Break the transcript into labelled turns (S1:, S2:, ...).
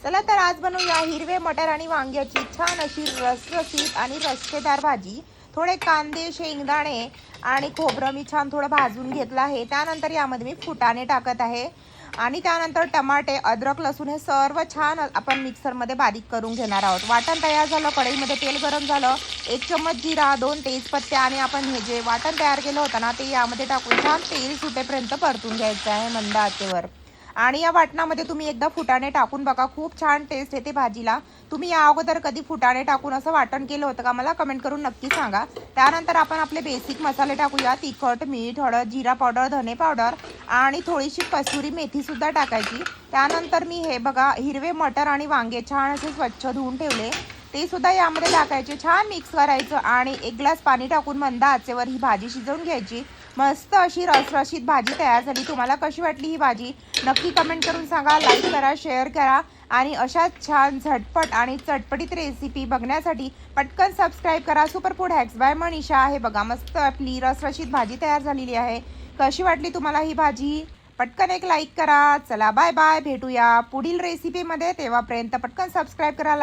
S1: चला तर आज बनवूया हिरवे मटर आणि वांग्याची छान अशी रसरशीत आणि रस्तेदार भाजी। थोडे कांदे, शेंगदाणे आणि खोबरं मी छान थोडं भाजून घेतलं आहे। त्यानंतर यामध्ये मी फुटाणे टाकत आहे आणि त्यानंतर टमाटे, अद्रक, लसूण हे सर्व छान आपण मिक्सरमध्ये बारीक करून घेणार आहोत। वाटण तयार झालं, कढईमध्ये तेल गरम झालं, 1 चम्मच जिरा, 2 तेजपत्ते आणि आपण हे जे वाटण तयार केलं होतं ना ते यामध्ये टाकून छान तेल सुटेपर्यंत परतून घ्यायचं आहे मंद आचेवर। आणि या वाटणामध्ये तुम्ही एकदा फुटाणे टाकून बघा, खूप छान टेस्ट येते भाजीला। तुम्ही या अगोदर कधी फुटाणे टाकून असं वाटण केलं होतं का? मला कमेंट करून नक्की सांगा। त्यानंतर आपण आपले बेसिक मसाले टाकूया। तिखट, मीठ, हळद, जिरा पावडर, धने पावडर आणि थोडीशी कसुरी मेथी सुद्धा टाकायची। त्यानंतर मी हे बघा हिरवे मटर आणि वांगे छान असे स्वच्छ धुवून ठेवले, ते सुद्धा यामध्ये टाकायचे, छान मिक्स करायचं आणि 1 ग्लास पाणी टाकून मंद आचेवर ही भाजी शिजवून घ्यायची। मस्त अशी रसरशीत भाजी तयार झाली। तुम्हाला कशी वाटली ही भाजी नक्की कमेंट करून सांगा, लाईक करा, शेअर करा आणि अशाच छान झटपट आणि चटपटीत रेसिपी बघण्यासाठी पटकन सबस्क्राईब करा। Super food hacks by Manisha. हे बघा मस्त आपली रसरशीत भाजी तयार झालेली आहे। कशी वाटली तुम्हाला ही भाजी? पटकन एक लाईक करा। चला बाय बाय, भेटूया पुढील रेसिपीमध्ये, तेव्हापर्यंत पटकन सबस्क्राईब करा,